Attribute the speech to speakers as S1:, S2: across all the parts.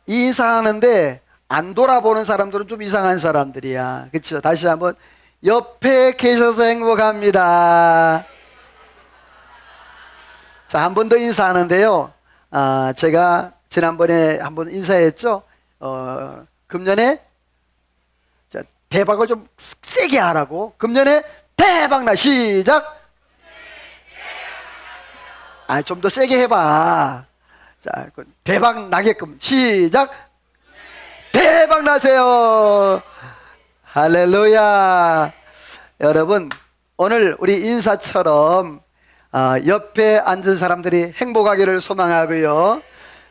S1: 인사하는데 안 돌아보는 사람들은 좀 이상한 사람들이야. 그렇죠? 다시 한번 옆에 계셔서 행복합니다. 자, 한 번 더 인사하는데요. 제가 지난번에 한번 인사했죠. 금년에 자, 대박을 좀 세게 하라고. 금년에 대박나 시작. 좀 더 세게 해봐. 자, 대박 나게끔 시작. 대박 나세요. 할렐루야. 여러분, 오늘 우리 인사처럼 옆에 앉은 사람들이 행복하기를 소망하고요.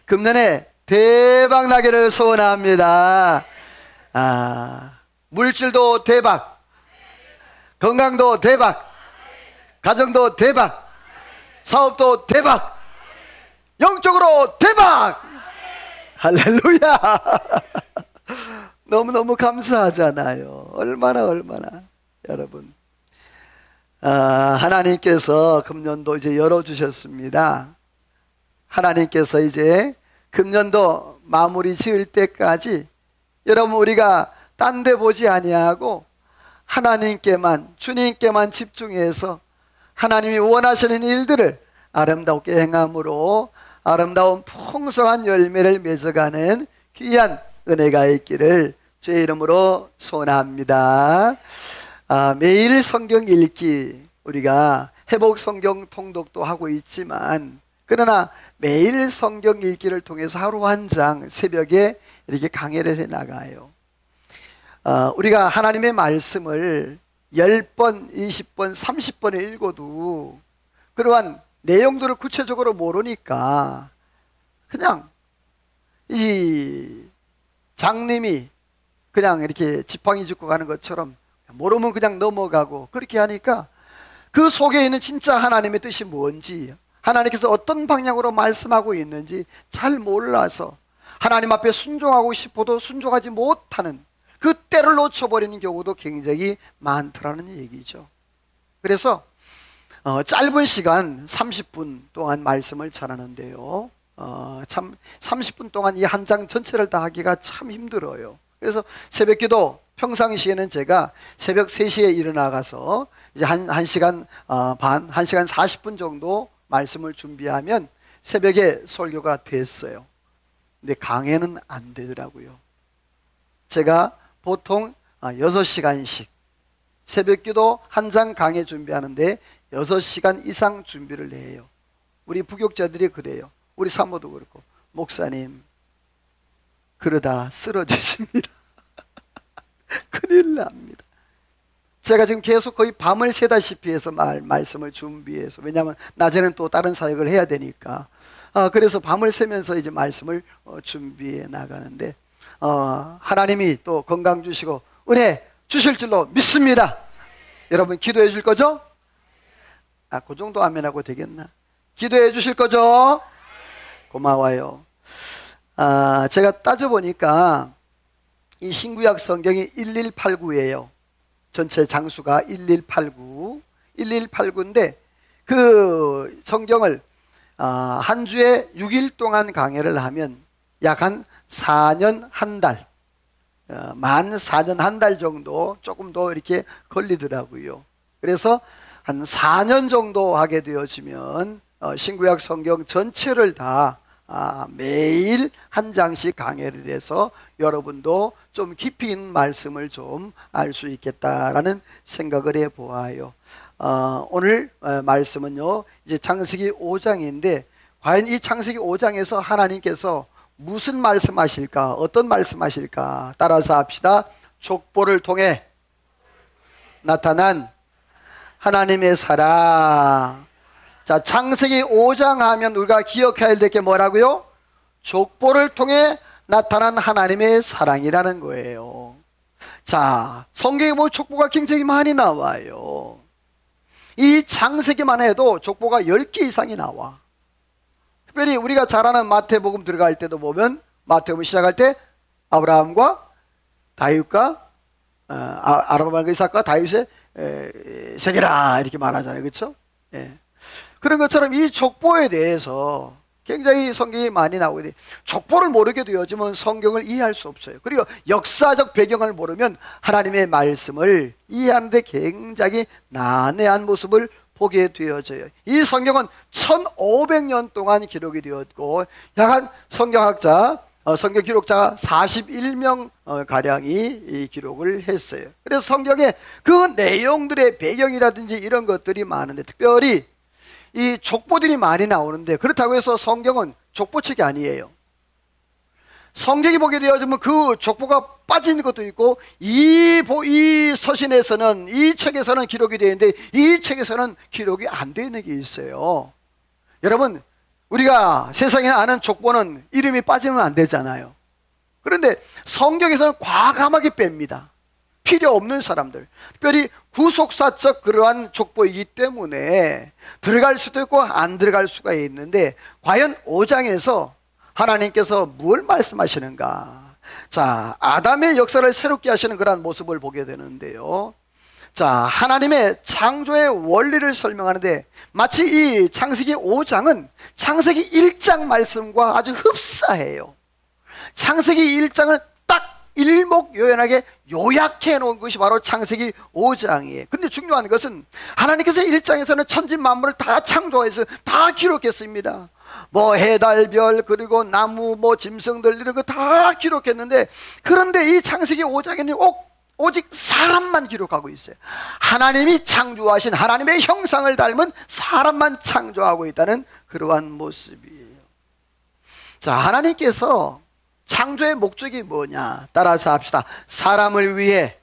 S1: 금년에 대박 나기를 소원합니다. 물질도 대박, 건강도 대박, 가정도 대박, 사업도 대박, 영적으로 대박. 할렐루야. 너무너무 감사하잖아요. 얼마나 여러분, 하나님께서 금년도 이제 열어주셨습니다. 하나님께서 이제 금년도 마무리 지을 때까지 여러분, 우리가 딴 데 보지 아니하고 하나님께만, 주님께만 집중해서 하나님이 원하시는 일들을 아름답게 행함으로 아름다운 풍성한 열매를 맺어가는 귀한 은혜가 있기를 주의 이름으로 소원합니다. 매일 성경 읽기, 우리가 회복 성경 통독도 하고 있지만, 그러나 매일 성경 읽기를 통해서 하루 한 장 새벽에 이렇게 강해를 해 나가요. 우리가 하나님의 말씀을 10번, 20번, 30번을 읽어도 그러한 내용들을 구체적으로 모르니까 그냥 이 장님이 그냥 이렇게 지팡이 짚고 가는 것처럼 모르면 그냥 넘어가고, 그렇게 하니까 그 속에 있는 진짜 하나님의 뜻이 뭔지, 하나님께서 어떤 방향으로 말씀하고 있는지 잘 몰라서 하나님 앞에 순종하고 싶어도 순종하지 못하는 그 때를 놓쳐버리는 경우도 굉장히 많더라는 얘기죠. 그래서 짧은 시간 30분 동안 말씀을 전하는데요, 참 30분 동안 이 한 장 전체를 다 하기가 참 힘들어요. 그래서 새벽기도, 평상시에는 제가 새벽 3시에 일어나가서 이제 한 시간 반, 1시간 40분 정도 말씀을 준비하면 새벽에 설교가 됐어요. 근데 강해는 안 되더라고요. 제가 보통 6시간씩 새벽기도 한 장 강해 준비하는데 6시간 이상 준비를 해요. 우리 부교육자들이 그래요. 우리 사모도 그렇고, 목사님 그러다 쓰러지십니다. 큰일 납니다. 제가 지금 계속 거의 밤을 새다시피 해서 말씀을 준비해서, 왜냐하면 낮에는 또 다른 사역을 해야 되니까, 그래서 밤을 새면서 이제 말씀을 준비해 나가는데, 하나님이 또 건강 주시고 은혜 주실 줄로 믿습니다. 여러분 기도해 줄 거죠? 그 정도 아멘하고 되겠나? 기도해 주실 거죠? 고마워요. 제가 따져보니까 이 신구약 성경이 1189예요. 전체 장수가 1189인데 그 성경을 한 주에 6일 동안 강해를 하면 약 한 4년 한 달, 만 4년 한 달 정도 조금 더 이렇게 걸리더라고요. 그래서 한 4년 정도 하게 되어지면 신구약 성경 전체를 다 매일 한 장씩 강해를 해서 여러분도 좀 깊이 있는 말씀을 좀 알 수 있겠다라는 생각을 해 보아요. 오늘 말씀은요, 이제 창세기 5장인데 과연 이 창세기 5장에서 하나님께서 무슨 말씀하실까, 어떤 말씀하실까 따라서 합시다. 족보를 통해 나타난 하나님의 사랑. 자, 창세기 5장 하면 우리가 기억해야 될 게 뭐라고요? 족보를 통해 나타난 하나님의 사랑이라는 거예요. 자, 성경에 보면 족보가 굉장히 많이 나와요. 이 창세기만 해도 족보가 10개 이상이 나와. 특별히 우리가 잘 아는 마태복음 들어갈 때도 보면, 마태복음 시작할 때 아브라함과 다윗과 아브라함과 이삭과 다윗의 세계라 이렇게 말하잖아요. 그렇죠? 예. 그런 것처럼 이 족보에 대해서 굉장히 성경이 많이 나오거든요. 족보를 모르게 되어지면 성경을 이해할 수 없어요. 그리고 역사적 배경을 모르면 하나님의 말씀을 이해하는데 굉장히 난해한 모습을 보게 되어져요. 이 성경은 1500년 동안 기록이 되었고 약 성경학자, 성경 기록자가 41명 가량이 이 기록을 했어요. 그래서 성경에 그 내용들의 배경이라든지 이런 것들이 많은데, 특별히 이 족보들이 많이 나오는데, 그렇다고 해서 성경은 족보책이 아니에요. 성경이 보게 되어지면 그 족보가 빠진 것도 있고, 이 서신에서는, 이 책에서는 기록이 되어 있는데 이 책에서는 기록이 안 되어 있는 게 있어요. 여러분, 우리가 세상에 아는 족보는 이름이 빠지면 안 되잖아요. 그런데 성경에서는 과감하게 뺍니다. 필요 없는 사람들, 특별히 구속사적 그러한 족보이기 때문에 들어갈 수도 있고 안 들어갈 수가 있는데, 과연 5장에서 하나님께서 뭘 말씀하시는가? 자, 아담의 역사를 새롭게 하시는 그러한 모습을 보게 되는데요. 자, 하나님의 창조의 원리를 설명하는데, 마치 이 창세기 5장은 창세기 1장 말씀과 아주 흡사해요. 창세기 1장을 딱 일목요연하게 요약해 놓은 것이 바로 창세기 5장이에요. 근데 중요한 것은 하나님께서 1장에서는 천지 만물을 다 창조해서 다 기록했습니다. 뭐 해달별, 그리고 나무, 뭐 짐승들, 이런 거 다 기록했는데, 그런데 이 창세기 5장에는 오직 사람만 기록하고 있어요. 하나님이 창조하신 하나님의 형상을 닮은 사람만 창조하고 있다는 그러한 모습이에요. 자, 하나님께서 창조의 목적이 뭐냐? 따라서 합시다. 사람을 위해.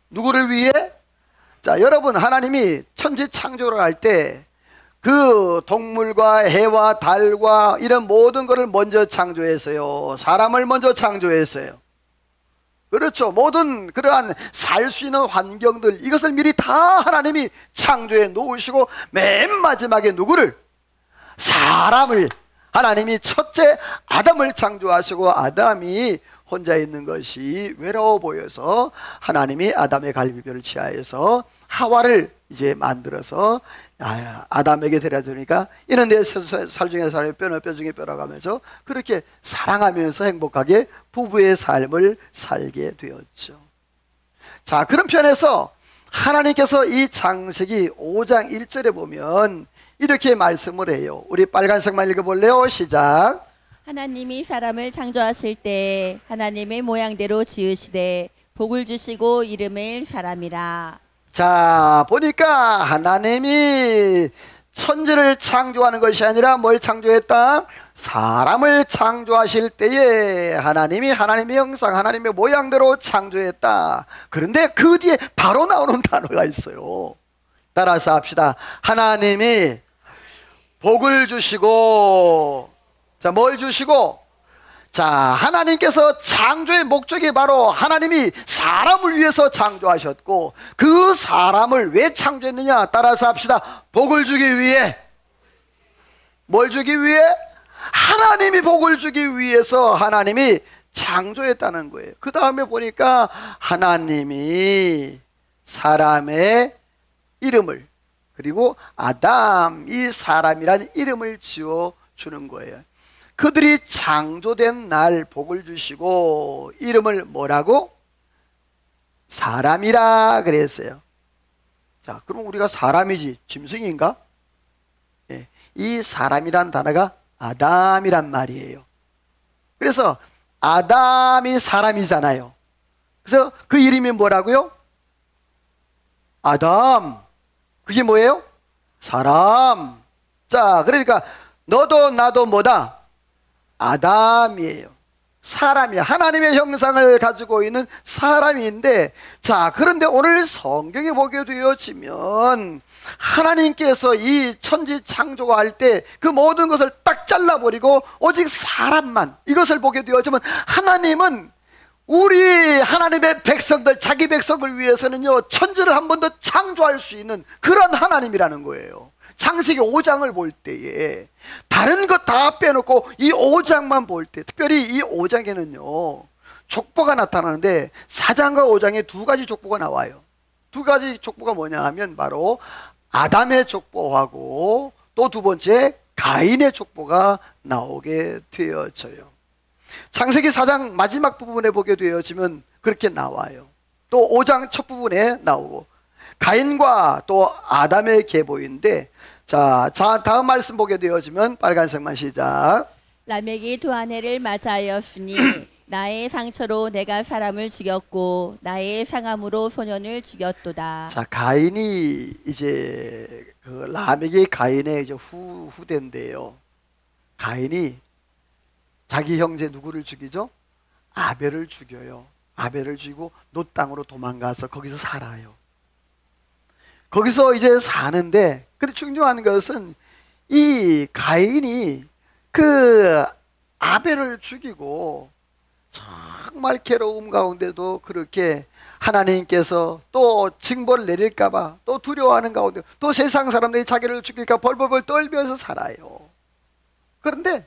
S1: 누구를 위해? 자, 여러분, 하나님이 천지 창조를 할 때 그 동물과 해와 달과 이런 모든 것을 먼저 창조했어요. 사람을 먼저 창조했어요. 그렇죠. 모든 그러한 살 수 있는 환경들, 이것을 미리 다 하나님이 창조해 놓으시고, 맨 마지막에 누구를? 사람을, 하나님이 첫째 아담을 창조하시고, 아담이 혼자 있는 것이 외로워 보여서 하나님이 아담의 갈비뼈를 취하여서 하와를 이제 만들어서 아담에게 데려주니까, 이는 내 살 중에 살에 뼈는 뼈 중에 뼈라가면서 그렇게 사랑하면서 행복하게 부부의 삶을 살게 되었죠. 자, 그런 편에서 하나님께서 이 창세기 5장 1절에 보면 이렇게 말씀을 해요. 우리 빨간색만 읽어볼래요? 시작.
S2: 하나님이 사람을 창조하실 때 하나님의 모양대로 지으시되 복을 주시고 이름을 사람이라.
S1: 자, 보니까 하나님이 천지를 창조하는 것이 아니라 뭘 창조했다? 사람을 창조하실 때에 하나님이 하나님의 형상, 하나님의 모양대로 창조했다. 그런데 그 뒤에 바로 나오는 단어가 있어요. 따라서 합시다. 하나님이 복을 주시고, 자, 뭘 주시고? 자, 하나님께서 창조의 목적이 바로 하나님이 사람을 위해서 창조하셨고, 그 사람을 왜 창조했느냐? 따라서 합시다. 복을 주기 위해. 뭘 주기 위해? 하나님이 복을 주기 위해서 하나님이 창조했다는 거예요. 그 다음에 보니까 하나님이 사람의 이름을, 그리고 아담, 이 사람이라는 이름을 지어주는 거예요. 그들이 창조된 날 복을 주시고 이름을 뭐라고? 사람이라 그랬어요. 자, 그럼 우리가 사람이지 짐승인가? 예, 이 사람이란 단어가 아담이란 말이에요. 그래서 아담이 사람이잖아요. 그래서 그 이름이 뭐라고요? 아담. 그게 뭐예요? 사람. 자, 그러니까 너도 나도 뭐다? 아담이에요. 사람이야. 하나님의 형상을 가지고 있는 사람인데, 자, 그런데 오늘 성경에 보게 되어지면 하나님께서 이 천지 창조할 때 그 모든 것을 딱 잘라버리고 오직 사람만, 이것을 보게 되어지면 하나님은 우리 하나님의 백성들, 자기 백성을 위해서는요, 천지를 한 번 더 창조할 수 있는 그런 하나님이라는 거예요. 창세기 5장을 볼 때에 다른 것 다 빼놓고 이 5장만 볼 때, 특별히 이 5장에는요 족보가 나타나는데 4장과 5장에 두 가지 족보가 나와요. 두 가지 족보가 뭐냐 하면 바로 아담의 족보하고 또 두 번째 가인의 족보가 나오게 되어져요. 창세기 4장 마지막 부분에 보게 되어지면 그렇게 나와요. 또 5장 첫 부분에 나오고 가인과 또 아담의 계보인데, 자 다음 말씀 보게 되어지면 빨간색만 시작.
S2: 라멕이 두 아내를 맞이하였으니 나의 상처로 내가 사람을 죽였고 나의 상함으로 소년을 죽였도다.
S1: 자, 가인이 이제 그 라멕이 가인의 이제 후대인데요. 가인이 자기 형제 누구를 죽이죠? 아벨을 죽여요. 아벨을 죽이고 노 땅으로 도망가서 거기서 살아요. 거기서 이제 사는데, 근데 중요한 것은 이 가인이 그 아벨을 죽이고 정말 괴로움 가운데도 그렇게 하나님께서 또 징벌을 내릴까봐 또 두려워하는 가운데 또 세상 사람들이 자기를 죽일까 벌벌벌 떨면서 살아요. 그런데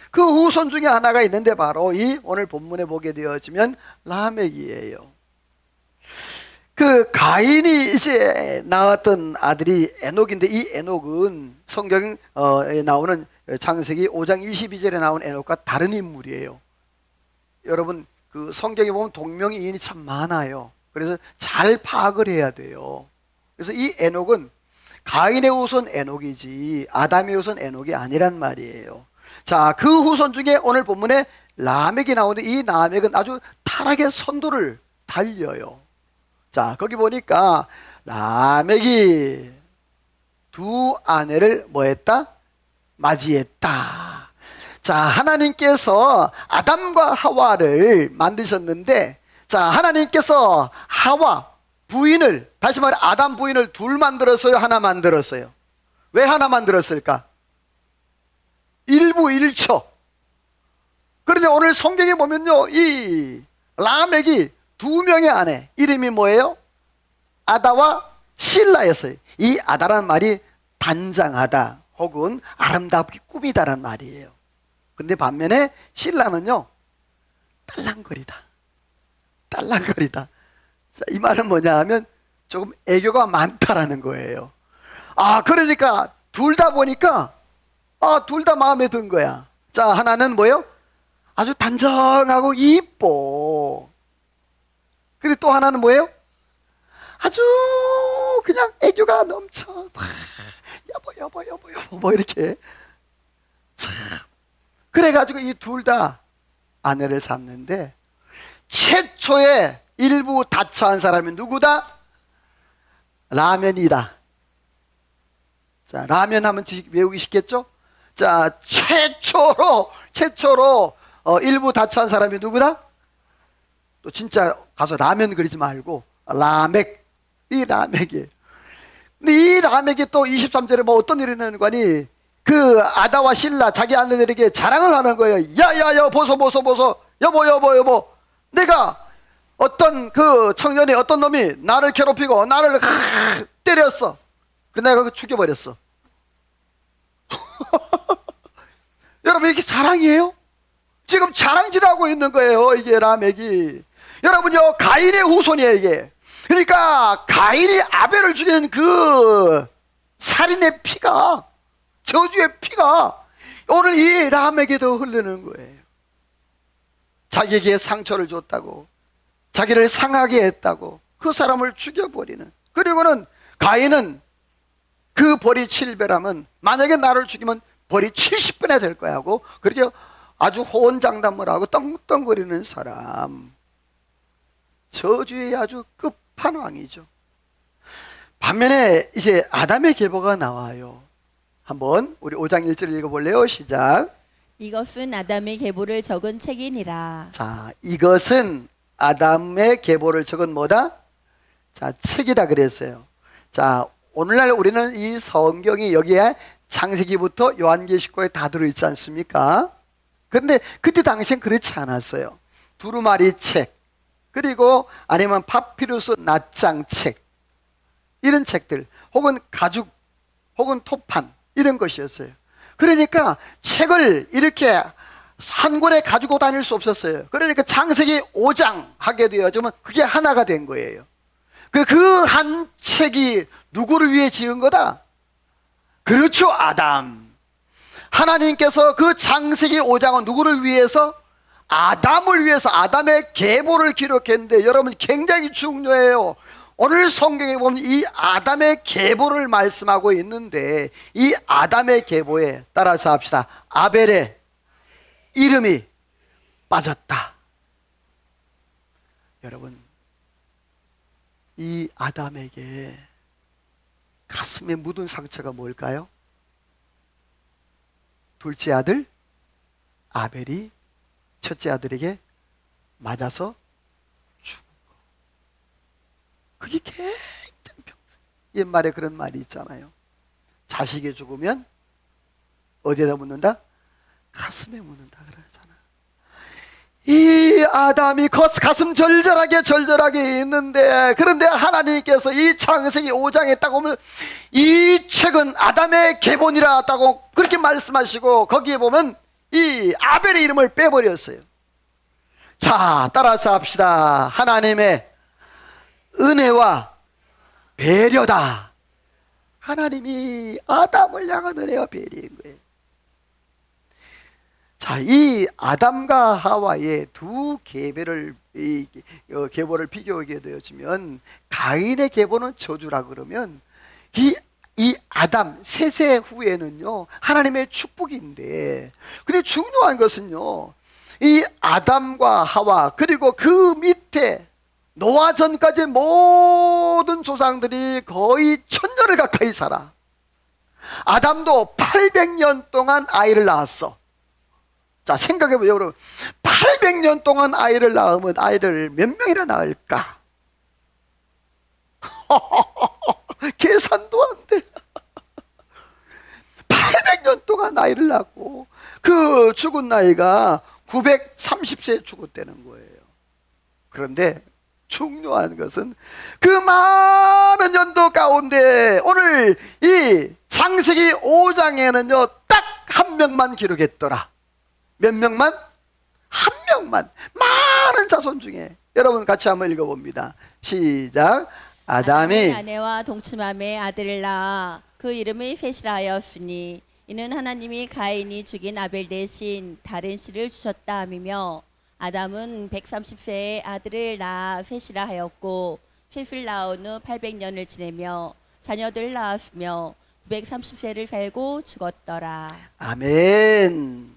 S1: 그 후손 중에 하나가 있는데 바로 이 오늘 본문에 보게 되어지면 라멕이에요. 그 가인이 이제 낳았던 아들이 에녹인데, 이 에녹은 성경에 나오는 창세기 5장 22절에 나온 에녹과 다른 인물이에요. 여러분 그 성경에 보면 동명이인이 참 많아요. 그래서 잘 파악을 해야 돼요. 그래서 이 에녹은 가인의 후손 에녹이지 아담의 후손 에녹이 아니란 말이에요. 자, 그 후손 중에 오늘 본문에 라멕이 나오는데, 이 라멕은 아주 타락의 선도를 달려요. 자, 거기 보니까 라멕이 두 아내를 뭐했다? 맞이했다. 자, 하나님께서 아담과 하와를 만드셨는데, 자, 하나님께서 하와 부인을, 다시 말해 아담 부인을 둘 만들었어요? 하나 만들었어요? 왜 하나 만들었을까? 일부일처. 그런데 오늘 성경에 보면요, 이 라멕이 두 명의 아내, 이름이 뭐예요? 아다와 실라였어요. 이 아다란 말이 단장하다 혹은 아름답게 꾸미다란 말이에요. 근데 반면에 실라는요, 딸랑거리다. 딸랑거리다. 자, 이 말은 뭐냐 하면 조금 애교가 많다라는 거예요. 아, 그러니까 둘 다 보니까 둘 다 마음에 든 거야. 자, 하나는 뭐예요? 아주 단정하고 이뻐. 그리고 또 하나는 뭐예요? 아주 그냥 애교가 넘쳐. 여보 뭐 이렇게. 참. 그래가지고 이 둘 다 아내를 삼는데, 최초의 일부 다처한 사람이 누구다? 라면이다. 자, 라면 하면 외우기 쉽겠죠? 자, 최초로 일부 다처한 사람이 누구다? 또 진짜 가서 라면 그리지 말고 라멕, 이 라멕이에요. 근데 이 라멕이 또 23절에 뭐 어떤 일이 있는 거니? 그 아다와 실라 자기 아내들에게 자랑을 하는 거예요. 야야야, 보소 여보, 내가 어떤 그 청년이, 어떤 놈이 나를 괴롭히고 나를 때렸어. 그래서 내가 그거 죽여버렸어. 여러분, 이게 자랑이에요? 지금 자랑질하고 있는 거예요, 이게 라멕이. 여러분요, 가인의 후손이에요, 이게. 그러니까 가인이 아벨을 죽인 그 살인의 피가, 저주의 피가 오늘 이 라멕에도 흐르는 거예요. 자기에게 상처를 줬다고, 자기를 상하게 했다고 그 사람을 죽여버리는. 그리고는 가인은 그 벌이 7배라면 만약에 나를 죽이면 벌이 70배나 될 거야 하고 그렇게 아주 호언장담을 하고 떵떵거리는 사람, 저주의 아주 끝판왕이죠. 반면에 이제 아담의 계보가 나와요. 한번 우리 5장 1절 읽어볼래요? 시작.
S2: 이것은 아담의 계보를 적은 책이니라.
S1: 자, 이것은 아담의 계보를 적은 뭐다? 자, 책이다 그랬어요. 자, 오늘날 우리는 이 성경이 여기에 창세기부터 요한계시록에 다 들어있지 않습니까? 그런데 그때 당시엔 그렇지 않았어요. 두루마리 책, 그리고 아니면 파피루스 낱장 책, 이런 책들, 혹은 가죽, 혹은 토판, 이런 것이었어요. 그러니까 책을 이렇게 한 권에 가지고 다닐 수 없었어요. 그러니까 창세기 5장 하게 되어지면 그게 하나가 된 거예요. 그 한 책이 누구를 위해 지은 거다? 그렇죠, 아담. 하나님께서 그 창세기 5장은 누구를 위해서? 아담을 위해서 아담의 계보를 기록했는데 여러분 굉장히 중요해요. 오늘 성경에 보면 이 아담의 계보를 말씀하고 있는데 이 아담의 계보에 따라서 합시다. 아벨의 이름이 빠졌다. 여러분 이 아담에게 가슴에 묻은 상처가 뭘까요? 둘째 아들 아벨이 첫째 아들에게 맞아서 죽은 거. 그게 굉장히 옛말에 그런 말이 있잖아요. 자식이 죽으면 어디에다 묻는다? 가슴에 묻는다 그러잖아. 이 아담이 가슴 절절하게 있는데, 그런데 하나님께서 이 창세기 5장에 딱 보면 이 책은 아담의 계본이라 다고 그렇게 말씀하시고 거기에 보면 이 아벨의 이름을 빼버렸어요. 자, 따라서 합시다. 하나님의 은혜와 배려다. 하나님이 아담을 향한 은혜와 배려인 거예요. 자, 이 아담과 하와의 두 계보를 비교하게 되어지면 가인의 계보는 저주라 그러면 이 아담 셋의 후에는요 하나님의 축복인데, 근데 중요한 것은요 이 아담과 하와 그리고 그 밑에 노아 전까지 모든 조상들이 거의 1000년을 가까이 살아. 아담도 800년 동안 아이를 낳았어. 자, 생각해보세요. 여러분 800년 동안 아이를 낳으면 아이를 몇 명이나 낳을까? 계산도 안 돼. 800년 동안 아이를 낳고 그 죽은 나이가 930세에 죽었다는 거예요. 그런데 중요한 것은 그 많은 연도 가운데 오늘 이 창세기 5장에는요 딱 한 명만 기록했더라. 몇 명만? 한 명만. 많은 자손 중에. 여러분 같이 한번 읽어봅니다. 시작. 아담이
S2: 아내와 동침함에 아들을 낳아 그 이름을 셋이라 하였으니 이는 하나님이 가인이 죽인 아벨 대신 다른 씨를 주셨다 함이며, 아담은 130세에 아들을 낳아 셋이라 하였고 셋을 낳은 후 800년을 지내며 자녀들을 낳았으며 930세를 살고 죽었더라.
S1: 아멘.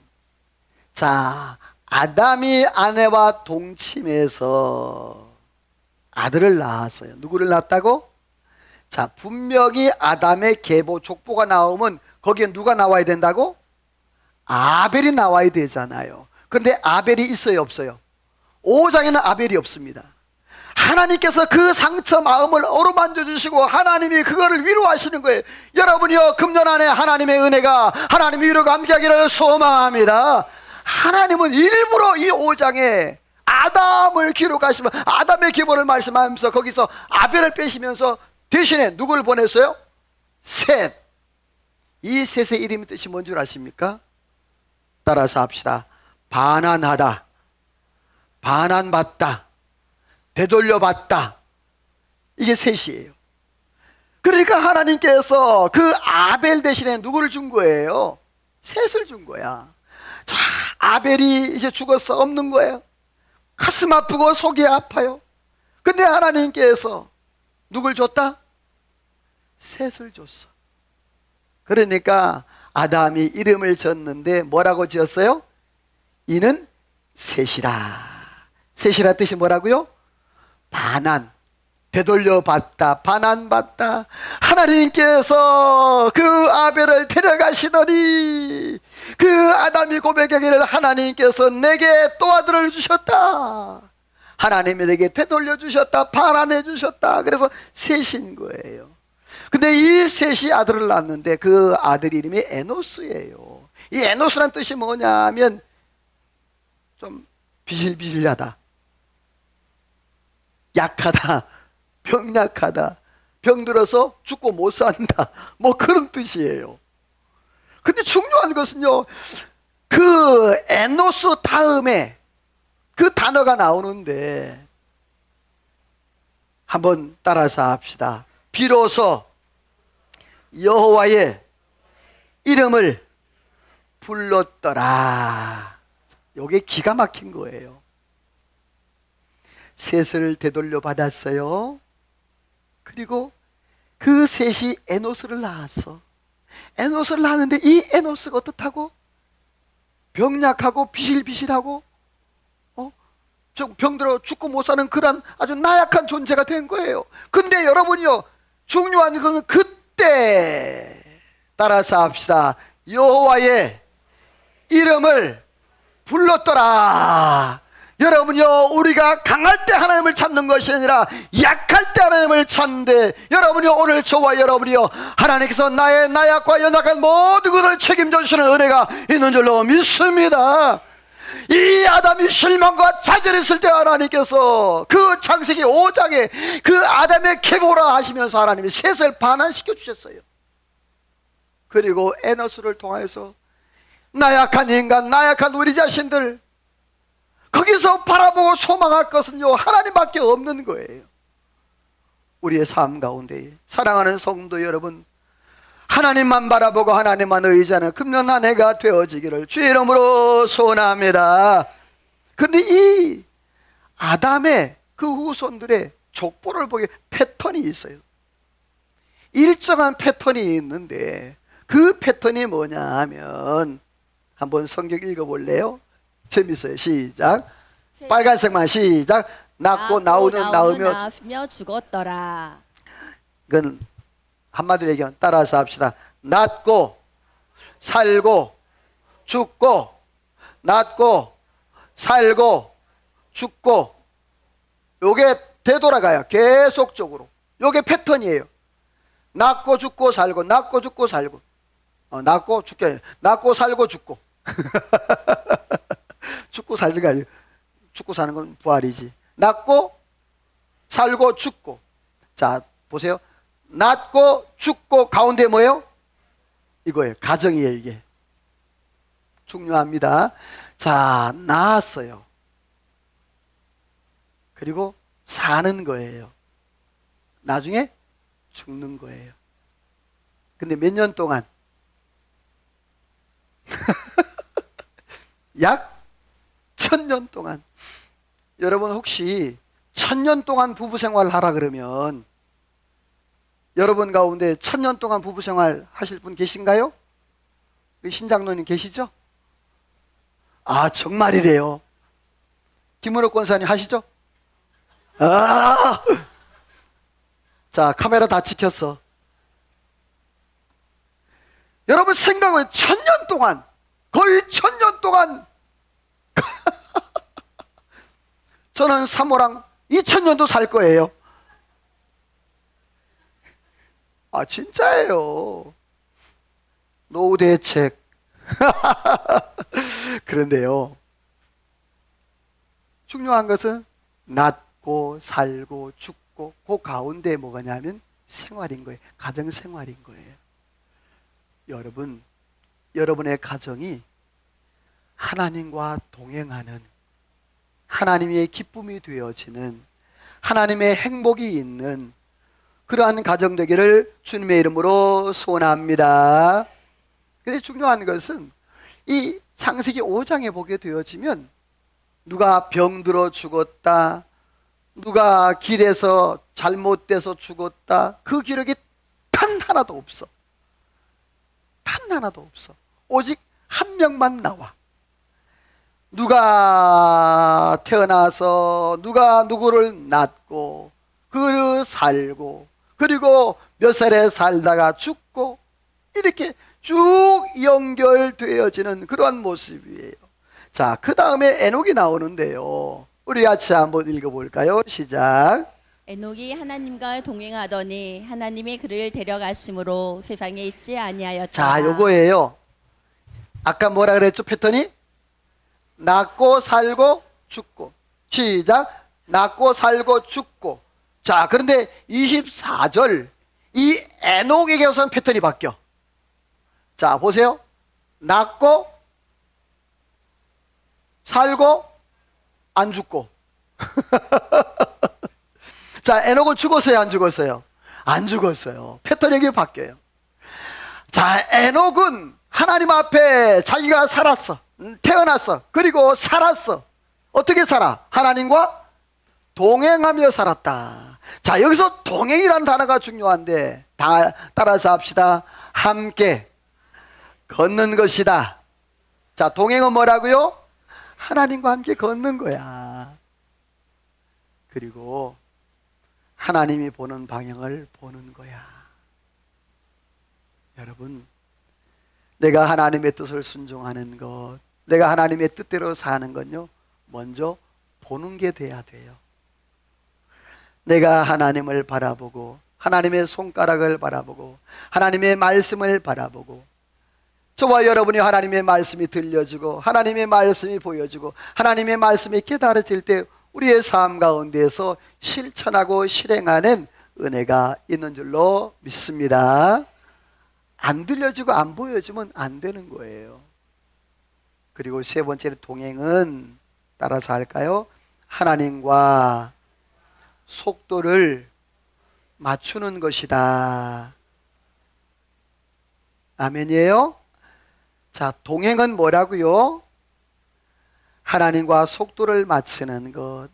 S1: 자, 아담이 아내와 동침해서 아들을 낳았어요. 누구를 낳았다고? 자, 분명히 아담의 계보 족보가 나오면 거기에 누가 나와야 된다고? 아벨이 나와야 되잖아요. 그런데 아벨이 있어요, 없어요? 5장에는 아벨이 없습니다. 하나님께서 그 상처 마음을 어루만져 주시고 하나님이 그거를 위로하시는 거예요. 여러분이요 금년 안에 하나님의 은혜가, 하나님의 위로가 함께하기를 소망합니다. 하나님은 일부러 이 5장에 아담을 기록하시면 아담의 기본을 말씀하면서 거기서 아벨을 빼시면서 대신에 누구를 보냈어요? 셋. 이 셋의 이름의 뜻이 뭔 줄 아십니까? 따라서 합시다. 반환하다, 반환받다, 되돌려받다. 이게 셋이에요. 그러니까 하나님께서 그 아벨 대신에 누구를 준 거예요? 셋을 준 거야. 자, 아벨이 이제 죽었어. 없는 거예요. 가슴 아프고 속이 아파요. 근데 하나님께서 누굴 줬다? 셋을 줬어. 그러니까 아담이 이름을 졌는데 뭐라고 지었어요? 이는 셋이라. 셋이라 뜻이 뭐라고요? 반환, 되돌려받다, 반환받다. 하나님께서 그 아벨을 데려가시더니 그 아담이 고백하기를 하나님께서 내게 또 아들을 주셨다. 하나님이 내게 되돌려 주셨다, 반환해 주셨다. 그래서 셋인 거예요. 근데 이 셋이 아들을 낳았는데 그 아들 이름이 에노스예요. 이 에노스란 뜻이 뭐냐면 좀 비실비실하다, 약하다, 병약하다, 병들어서 죽고 못 산다, 뭐 그런 뜻이에요. 근데 중요한 것은요, 그 에노스 다음에 그 단어가 나오는데 한번 따라서 합시다. 비로소 여호와의 이름을 불렀더라. 요게 기가 막힌 거예요. 셋을 되돌려 받았어요. 그리고 그 셋이 에노스를 낳았어. 에노스를 낳았는데 이 에노스가 어떻다고? 병약하고 비실비실하고 병들어 죽고 못 사는 그런 아주 나약한 존재가 된 거예요. 근데 여러분이요, 중요한 것은 그때 따라서 합시다. 여호와의 이름을 불렀더라. 여러분이요, 우리가 강할 때 하나님을 찾는 것이 아니라 약할 때 하나님을 찾는데, 여러분이요, 오늘 저와 여러분이요, 하나님께서 나의 나약과 연약한 모든 것을 책임져 주시는 은혜가 있는 줄로 믿습니다. 이 아담이 실망과 좌절했을 때 하나님께서 그 창세기 5장에 그 아담의 계보라 하시면서 하나님이 셋을 반환시켜 주셨어요. 그리고 에노스를 통하여서 나약한 인간, 나약한 우리 자신들, 거기서 바라보고 소망할 것은요, 하나님밖에 없는 거예요. 우리의 삶 가운데 사랑하는 성도 여러분, 하나님만 바라보고 하나님만 의지하는 금년 한 해가 되어지기를 주의 이름으로 소원합니다. 그런데 이 아담의 그 후손들의 족보를 보게 패턴이 있어요. 일정한 패턴이 있는데 그 패턴이 뭐냐 하면, 한번 성경 읽어볼래요? 재밌어요. 시작. 빨간색만 시작. 낳고 나오며
S2: 죽었더라.
S1: 그건 한마디로 얘기하면 따라서 합시다. 낳고 살고 죽고, 낳고 살고 죽고, 요게 되돌아가요. 계속적으로. 요게 패턴이에요. 낳고 죽고 살고, 낳고 죽고 살고, 낳고 죽게, 낳고 살고 죽고. 죽고 살지가 아니에요. 죽고 사는 건 부활이지. 낳고 살고 죽고. 자, 보세요. 낳고 죽고 가운데 뭐예요? 이거예요. 가정이에요. 이게 중요합니다. 자, 낳았어요. 그리고 사는 거예요. 나중에 죽는 거예요. 근데 몇 년 동안? 약 1000년 동안. 여러분 혹시 1000년 동안 부부 생활 하라 그러면 여러분 가운데 1000년 동안 부부 생활 하실 분 계신가요? 신장로님 계시죠? 아, 정말이래요. 김은옥 권사님 하시죠? 아! 자, 카메라 다 찍혔어. 여러분 생각을 1000년 동안, 거의 1000년 동안 저는 사모랑 2000년도 살 거예요. 아, 진짜예요. 노후 대책. 그런데요, 중요한 것은 낳고 살고 죽고 그 가운데 뭐가냐면 생활인 거예요. 가정 생활인 거예요. 여러분, 여러분의 가정이 하나님과 동행하는, 하나님의 기쁨이 되어지는, 하나님의 행복이 있는 그러한 가정 되기를 주님의 이름으로 소원합니다. 근데 중요한 것은 이 창세기 5장에 보게 되어지면 누가 병들어 죽었다, 누가 길에서 잘못돼서 죽었다, 그 기록이 단 하나도 없어. 단 하나도 없어. 오직 한 명만 나와. 누가 태어나서 누가 누구를 낳고 그 살고 그리고 몇 살에 살다가 죽고, 이렇게 쭉 연결되어지는 그러한 모습이에요. 자, 그 다음에 에녹이 나오는데요, 우리 같이 한번 읽어볼까요? 시작.
S2: 에녹이 하나님과 동행하더니 하나님이 그를 데려가심으로 세상에 있지 아니하였다.
S1: 자, 요거예요. 아까 뭐라 그랬죠? 패턴이? 낳고 살고 죽고. 시작. 낳고 살고 죽고. 자, 그런데 24절 이 에녹에게서는 패턴이 바뀌어. 자, 보세요. 낳고 살고 안 죽고. 자, 에녹은 죽었어요, 안 죽었어요? 안 죽었어요. 패턴이 이게 바뀌어요. 자, 에녹은 하나님 앞에 자기가 살았어. 태어났어. 그리고 살았어. 어떻게 살아? 하나님과 동행하며 살았다. 자, 여기서 동행이라는 단어가 중요한데 다 따라서 합시다. 함께 걷는 것이다. 자, 동행은 뭐라고요? 하나님과 함께 걷는 거야. 그리고 하나님이 보는 방향을 보는 거야. 여러분, 내가 하나님의 뜻을 순종하는 것, 내가 하나님의 뜻대로 사는 건요, 먼저 보는 게 돼야 돼요. 내가 하나님을 바라보고 하나님의 손가락을 바라보고 하나님의 말씀을 바라보고, 저와 여러분이 하나님의 말씀이 들려지고 하나님의 말씀이 보여지고 하나님의 말씀이 깨달아질 때 우리의 삶 가운데에서 실천하고 실행하는 은혜가 있는 줄로 믿습니다. 안 들려지고 안 보여지면 안 되는 거예요. 그리고 세 번째 동행은 따라서 할까요? 하나님과 속도를 맞추는 것이다. 아멘이에요? 자, 동행은 뭐라고요? 하나님과 속도를 맞추는 것,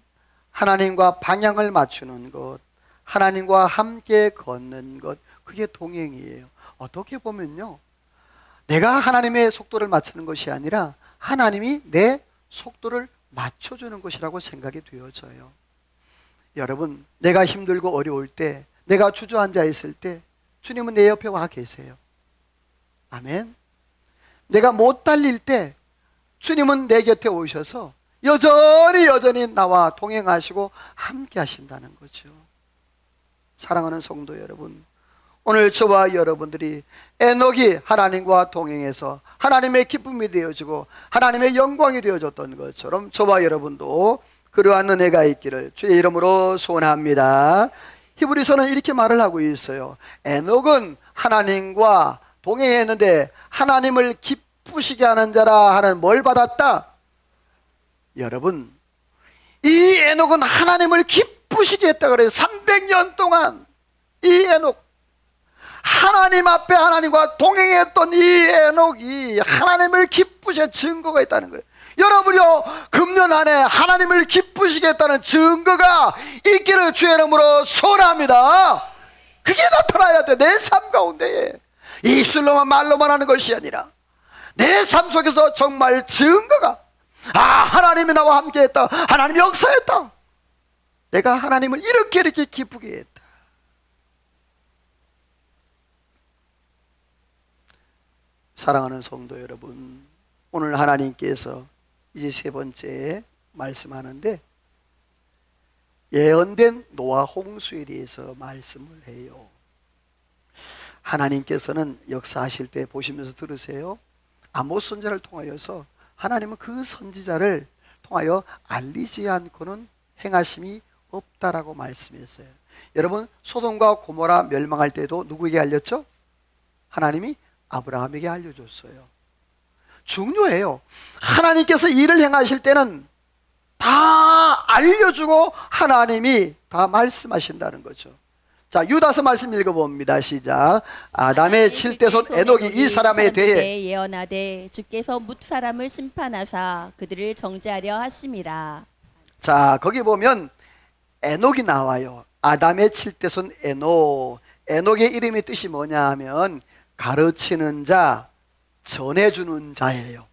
S1: 하나님과 방향을 맞추는 것, 하나님과 함께 걷는 것, 그게 동행이에요. 어떻게 보면요, 내가 하나님의 속도를 맞추는 것이 아니라 하나님이 내 속도를 맞춰주는 것이라고 생각이 되어져요. 여러분, 내가 힘들고 어려울 때, 내가 주저앉아 있을 때 주님은 내 옆에 와 계세요. 아멘. 내가 못 달릴 때 주님은 내 곁에 오셔서 여전히 나와 동행하시고 함께 하신다는 거죠. 사랑하는 성도 여러분, 오늘 저와 여러분들이 에녹이 하나님과 동행해서 하나님의 기쁨이 되어지고 하나님의 영광이 되어졌던 것처럼 저와 여러분도 그러한 은혜가 있기를 주의 이름으로 소원합니다. 히브리서는 이렇게 말을 하고 있어요. 에녹은 하나님과 동행했는데 하나님을 기쁘시게 하는 자라 하는 뭘 받았다? 여러분, 이 에녹은 하나님을 기쁘시게 했다 그래요. 300년 동안 이 에녹, 하나님 앞에 하나님과 동행했던 이 에녹이 하나님을 기쁘시게 증거가 있다는 거예요. 여러분이요, 금년 안에 하나님을 기쁘시게 했다는 증거가 있기를 주의 이름으로 소원합니다. 그게 나타나야 돼. 내 삶 가운데에 입술로만 말로만 하는 것이 아니라 내 삶 속에서 정말 증거가, 아, 하나님이 나와 함께 했다, 하나님이 역사했다, 내가 하나님을 이렇게 기쁘게 했다. 사랑하는 성도 여러분, 오늘 하나님께서 이제 세 번째 말씀하는데 예언된 노아 홍수에 대해서 말씀을 해요. 하나님께서는 역사하실 때 보시면서 들으세요. 아모스 선지자를 통하여서 하나님은 그 선지자를 통하여 알리지 않고는 행하심이 없다라고 말씀했어요. 여러분, 소돔과 고모라 멸망할 때도 누구에게 알렸죠? 하나님이 아브라함에게 알려줬어요. 중요해요. 하나님께서 일을 행하실 때는 다 알려주고 하나님이 다 말씀하신다는 거죠. 자, 유다서 말씀 읽어봅니다. 시작. 아담의 7대손 에녹이 이 사람에 대해
S2: 예언하되 주께서 뭇 사람을 심판하사 그들을 정죄하려 하심이라.
S1: 자, 거기 보면 에녹이 나와요. 아담의 7대손 에녹. 에녹의 이름의 뜻이 뭐냐 하면 가르치는 자, 전해주는 자예요.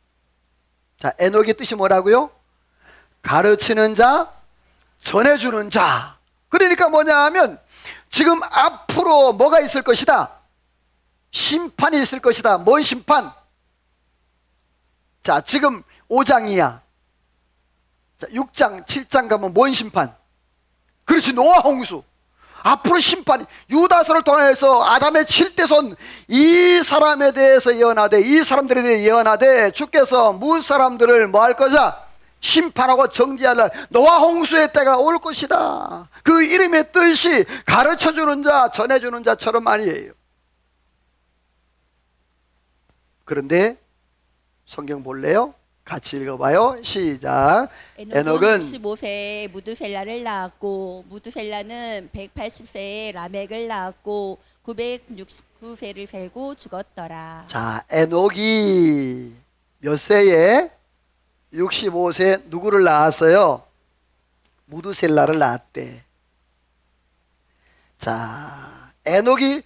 S1: 자, 에녹의 뜻이 뭐라고요? 가르치는 자, 전해주는 자. 그러니까 뭐냐 하면 지금 앞으로 뭐가 있을 것이다? 심판이 있을 것이다. 뭔 심판? 자, 지금 5장이야. 자, 6장, 7장 가면 뭔 심판? 그렇지, 노아 홍수. 앞으로 심판이, 유다서를 통해서 아담의 7대손 이 사람에 대해서 예언하되, 이 사람들에 대해 예언하되 주께서 무 사람들을 뭐 할 거자? 심판하고 정죄할 노아 홍수의 때가 올 것이다. 그 이름의 뜻이 가르쳐주는 자, 전해주는 자처럼 아니에요. 그런데 성경 볼래요? 같이 읽어봐요. 시작.
S2: 에녹은 65세에 무드셀라를 낳았고 무드셀라는 180세에 라멕을 낳았고 그 배를 벨고 죽었더라.
S1: 자, 에녹이 몇 세에? 65세 누구를 낳았어요? 무두셀라를 낳았대. 자, 에녹이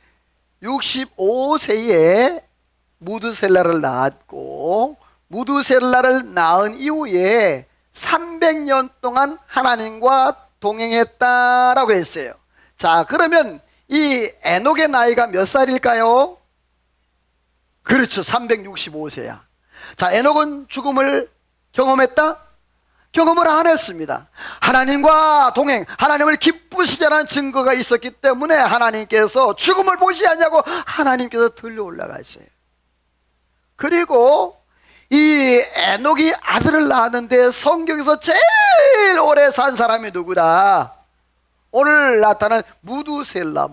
S1: 65세에 무두셀라를 낳았고, 무두셀라를 낳은 이후에 300년 동안 하나님과 동행했다라고 했어요. 자, 그러면 이 에녹의 나이가 몇 살일까요? 그렇죠, 365세야. 자, 에녹은 죽음을 경험했다? 경험을 안 했습니다. 하나님과 동행, 하나님을 기쁘시게 하는 증거가 있었기 때문에 하나님께서 죽음을 보지 않냐고 하나님께서 들려 올라갔어요. 그리고 이 에녹이 아들을 낳았는데 성경에서 제일 오래 산 사람이 누구다? 오늘 나타난 무두셀라.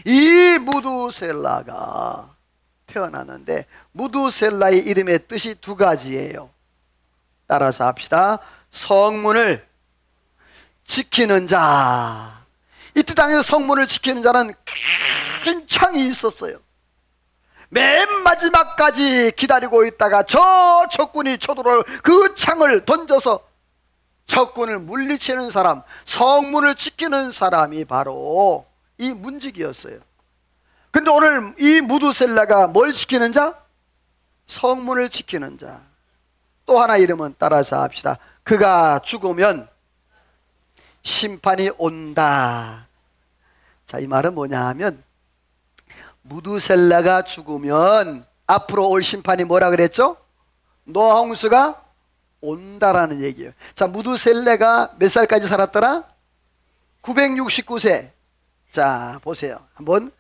S1: 이 무두셀라가 태어났는데 무두셀라의 이름의 뜻이 두 가지예요. 따라서 합시다. 성문을 지키는 자. 이때 당에서 성문을 지키는 자는 큰 창이 있었어요. 맨 마지막까지 기다리고 있다가 저 적군이 쳐들어올 그 창을 던져서 적군을 물리치는 사람, 성문을 지키는 사람이 바로 이 문지기였어요. 근데 오늘 이 무두셀라가 뭘 지키는 자? 성문을 지키는 자. 또 하나 이름은 따라서 합시다. 그가 죽으면 심판이 온다. 자, 이 말은 뭐냐 하면 무두셀라가 죽으면 앞으로 올 심판이 뭐라 그랬죠? 노아 홍수가 온다라는 얘기예요. 자, 무두셀라가 몇 살까지 살았더라? 969세. 자, 보세요. 한번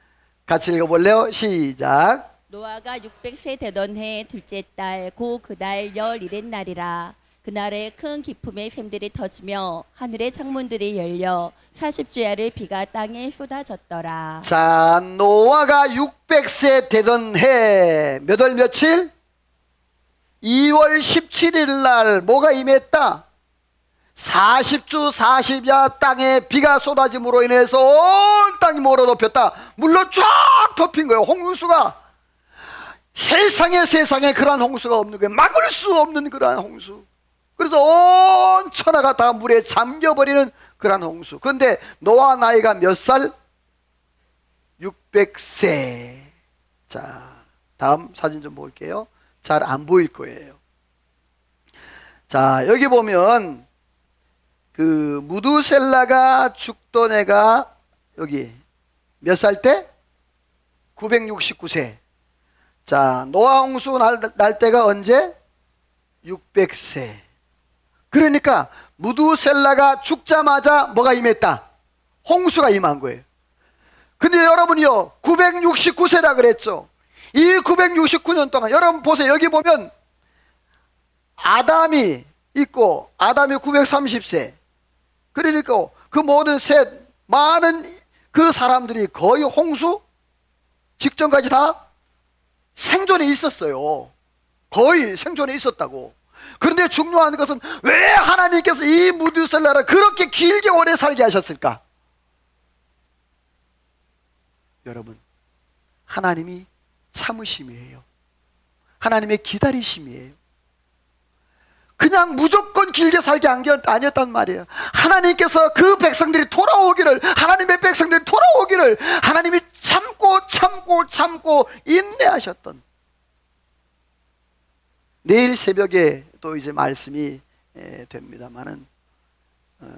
S1: 같이 읽어볼래요? 시작.
S2: 노아가 600세 되던 해 둘째 달 고 그달 열일의 날이라. 그날에 큰 기품의 샘들이 터지며 하늘의 창문들이 열려 40주야를 비가 땅에 쏟아졌더라.
S1: 자, 노아가 600세 되던 해 몇 월 며칠? 2월 17일 날 뭐가 임했다? 40주 40야 땅에 비가 쏟아짐으로 인해서 온 땅이 뭐로 덮였다? 물로 쫙 덮인 거예요. 홍수가 세상에 그러한 홍수가 없는 거예요. 막을 수 없는 그러한 홍수. 그래서 온 천하가 다 물에 잠겨버리는 그러한 홍수. 그런데 노아 나이가 몇 살? 600세. 자, 다음 사진 좀 볼게요. 잘 안 보일 거예요. 자, 여기 보면 그 무두셀라가 죽던 애가 여기 몇 살 때? 969세. 자, 노아 홍수 날 때가 언제? 600세. 그러니까 무두셀라가 죽자마자 뭐가 임했다? 홍수가 임한 거예요. 근데 여러분이요, 969세라 그랬죠. 이 969년 동안 여러분 보세요. 여기 보면 아담이 있고 아담이 930세. 그러니까 그 모든 많은 그 사람들이 거의 홍수 직전까지 다 생존에 있었어요. 거의 생존에 있었다고. 그런데 중요한 것은 왜 하나님께서 이 무두셀라를 그렇게 길게 오래 살게 하셨을까? 여러분, 하나님이 참으심이에요. 하나님의 기다리심이에요. 그냥 무조건 길게 살게 한 게 아니었단 말이에요. 하나님께서 그 백성들이 돌아오기를, 하나님의 백성들이 돌아오기를 하나님이 참고 인내하셨던. 내일 새벽에 또 이제 말씀이 됩니다만은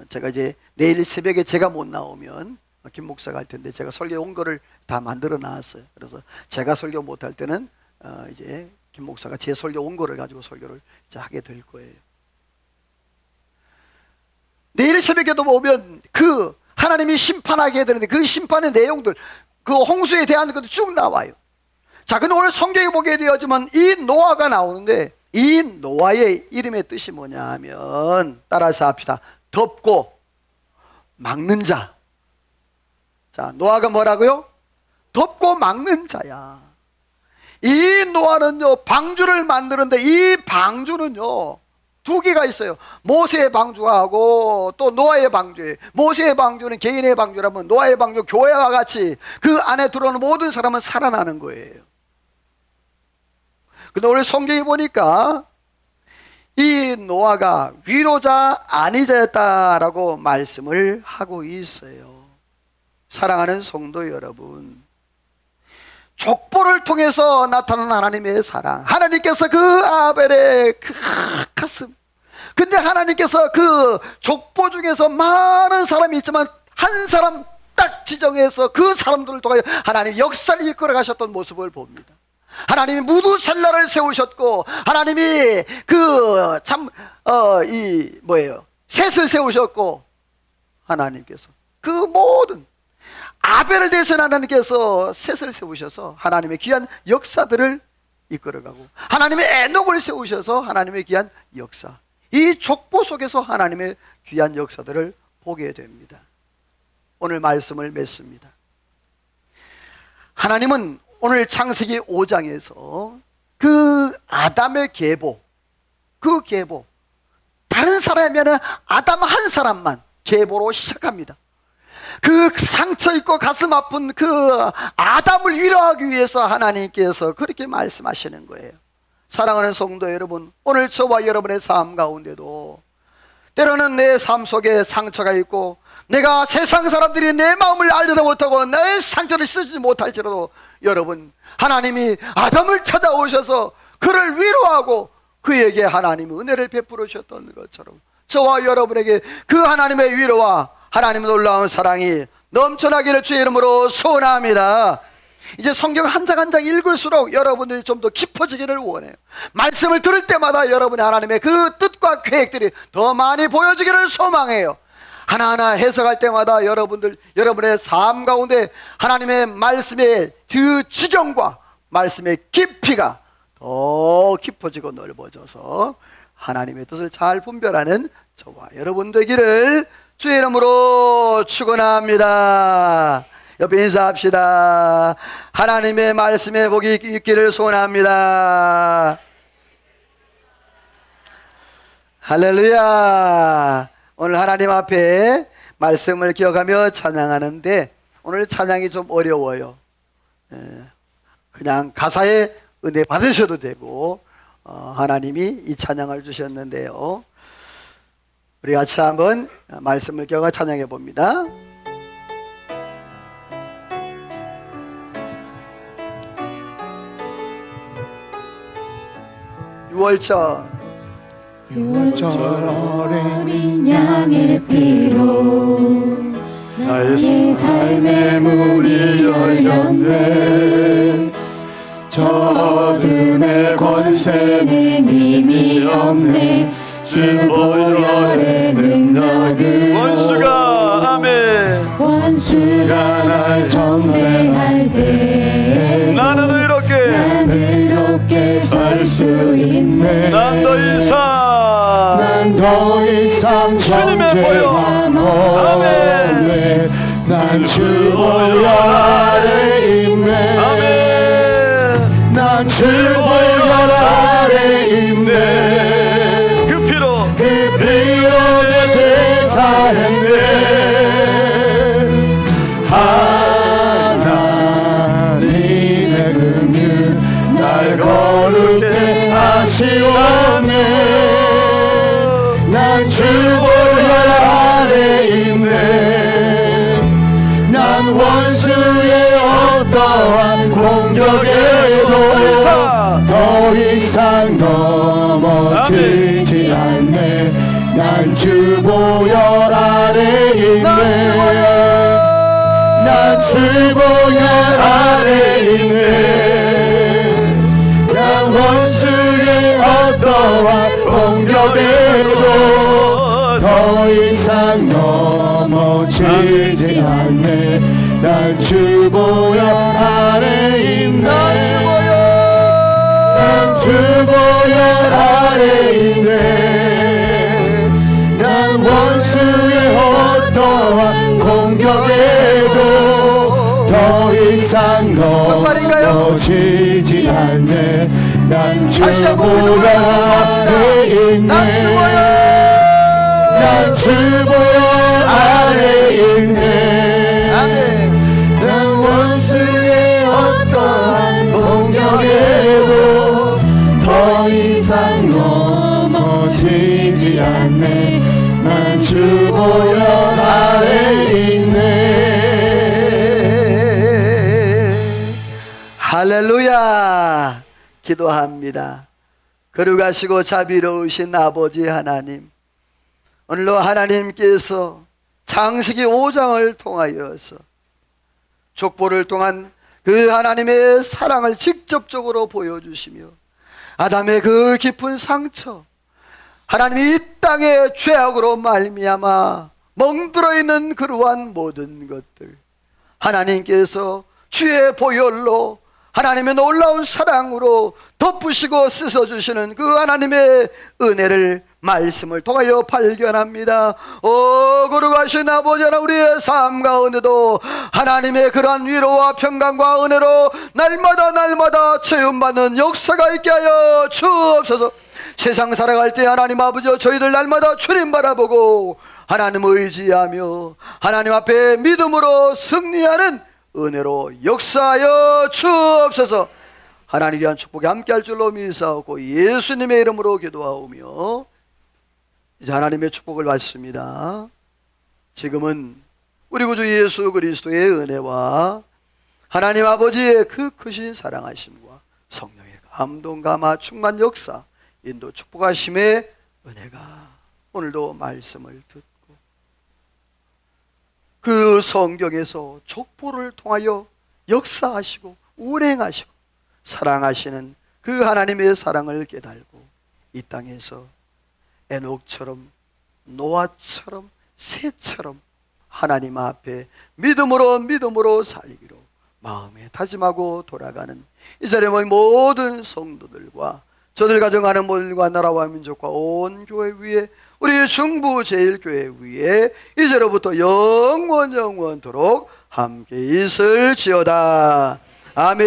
S1: 제가 이제 내일 새벽에 제가 못 나오면 김 목사가 할 텐데 제가 설교 원고를 다 만들어 놨어요. 그래서 제가 설교 못 할 때는 이제 김 목사가 제 설교 원고를 가지고 설교를 이제 하게 될 거예요. 내일 새벽에도 보면 그 하나님이 심판하게 되는데 그 심판의 내용들, 그 홍수에 대한 것도 쭉 나와요. 자, 근데 오늘 성경에 보게 되었지만 이 노아가 나오는데 이 노아의 이름의 뜻이 뭐냐 하면 따라서 합시다. 덮고 막는 자. 자, 노아가 뭐라고요? 덮고 막는 자야. 이 노아는요, 방주를 만드는데 이 방주는요, 두 개가 있어요. 모세의 방주하고 또 노아의 방주. 모세의 방주는 개인의 방주라면 노아의 방주 교회와 같이 그 안에 들어오는 모든 사람은 살아나는 거예요. 근데 오늘 성경에 보니까 이 노아가 위로자 안위자였다라고 말씀을 하고 있어요. 사랑하는 성도 여러분, 족보를 통해서 나타난 하나님의 사랑, 하나님께서 그 아벨의 그 가슴, 근데 하나님께서 그 족보 중에서 많은 사람이 있지만 한 사람 딱 지정해서 그 사람들을 통하여 하나님 역사를 이끌어 가셨던 모습을 봅니다. 하나님이 무두셀라를 세우셨고, 하나님이 셋을 세우셨고, 하나님께서 그 모든 아벨을 대신 하나님께서 셋을 세우셔서 하나님의 귀한 역사들을 이끌어가고, 하나님의 에녹을 세우셔서 하나님의 귀한 역사, 이 족보 속에서 하나님의 귀한 역사들을 보게 됩니다. 오늘 말씀을 맺습니다. 하나님은 오늘 창세기 5장에서 그 아담의 계보, 그 계보, 다른 사람이 아니라 아담 한 사람만 계보로 시작합니다. 그 상처 있고 가슴 아픈 그 아담을 위로하기 위해서 하나님께서 그렇게 말씀하시는 거예요. 사랑하는 성도 여러분, 오늘 저와 여러분의 삶 가운데도 때로는 내 삶 속에 상처가 있고, 내가 세상 사람들이 내 마음을 알지도 못하고 내 상처를 씻지 못할지라도, 여러분, 하나님이 아담을 찾아오셔서 그를 위로하고 그에게 하나님이 은혜를 베풀어 주셨던 것처럼 저와 여러분에게 그 하나님의 위로와 하나님의 놀라운 사랑이 넘쳐나기를 주의 이름으로 소원합니다. 이제 성경 한 장 한 장 읽을수록 여러분들이 좀 더 깊어지기를 원해요. 말씀을 들을 때마다 여러분의 하나님의 그 뜻과 계획들이 더 많이 보여지기를 소망해요. 하나하나 해석할 때마다 여러분의 삶 가운데 하나님의 말씀의 그 지경과 말씀의 깊이가 더 깊어지고 넓어져서 하나님의 뜻을 잘 분별하는 저와 여러분 되기를 주의 이름으로 축원합니다. 옆에 인사합시다. 하나님의 말씀에 복이 있기를 소원합니다. 할렐루야. 오늘 하나님 앞에 말씀을 기억하며 찬양하는데, 오늘 찬양이 좀 어려워요. 그냥 가사에 은혜 받으셔도 되고, 하나님이 이 찬양을 주셨는데요. 우리 같이 한번 말씀을 기억하며 찬양해 봅니다.
S3: 유월절 어린 양의 피로 나의 삶의 문이 열렸네. 저 어둠의 권세는 이미 없네. 주 보혈의 능력으로
S1: 원수가 아멘.
S3: 원수가 날 정죄할 때
S1: 나는
S3: 이롭게 설 수 있네.
S1: 난 더 이상
S3: 정죄함 없네. 난 주 보혈 아래 있네.
S1: 아멘.
S3: 난 주 보혈 아래 있네.
S1: 그 피로
S3: 내 죄 사했네. 하나님의 긍휼 날 거룩해 하시옵네. 난 주 보혈 아래 있네. 난 원수의 어떠한 공격에도 더 이상 넘어지지 않네. 난 주 보혈 아래 있네. 난 주 보혈 아래 있네. 난 원수의 어떠한 공격에도 더 이상 넘어지지 않네. 난 주 보혈 아래 있네. 난 주 보혈 아래 있네. 난 원수의 어떠한 공격에도 더 이상 넘어지지 않네. 난 주 보혈 아래 있네. 난 주 보혈 아래 있네.
S1: 아멘.
S3: 난 원수의 어떠한 공격에도 더 이상 넘어지지 않네. 난 주 보혈 아래 있네.
S1: 할렐루야. 기도합니다. 거룩하시고 자비로우신 아버지 하나님, 오늘도 하나님께서 창세기 5장을 통하여서 족보를 통한 그 하나님의 사랑을 직접적으로 보여주시며 아담의 그 깊은 상처, 하나님이 이 땅의 죄악으로 말미암아 멍들어 있는 그러한 모든 것들, 하나님께서 주의 보혈로 하나님의 놀라운 사랑으로 덮으시고 씻어주시는 그 하나님의 은혜를 말씀을 통하여 발견합니다. 오 거룩하신 아버지 하나님, 우리의 삶 가운데도 하나님의 그러한 위로와 평강과 은혜로 날마다 체험받는 역사가 있게 하여 주옵소서. 세상 살아갈 때 하나님 아버지, 저희들 날마다 주님 바라보고 하나님 의지하며 하나님 앞에 믿음으로 승리하는 은혜로 역사하여 주옵소서. 하나님의 귀한 축복에 함께할 줄로 믿사오고 예수님의 이름으로 기도하오며 이제 하나님의 축복을 받습니다. 지금은 우리 구주 예수 그리스도의 은혜와 하나님 아버지의 그 크신 사랑하심과 성령의 감동 감화 충만 역사 인도 축복하심의 은혜가 오늘도 말씀을 듣고 그 성경에서 족보를 통하여 역사하시고 운행하시고 사랑하시는 그 하나님의 사랑을 깨달고 이 땅에서 에녹처럼 노아처럼 셋처럼 하나님 앞에 믿음으로 살기로 마음에 다짐하고 돌아가는 이 자리에 모인 모든 성도들과 저들 가정하는 모든과 나라와 민족과 온 교회 위에 우리 중부 제일교회 위에 이제로부터 영원토록 함께 있을지어다. 아멘.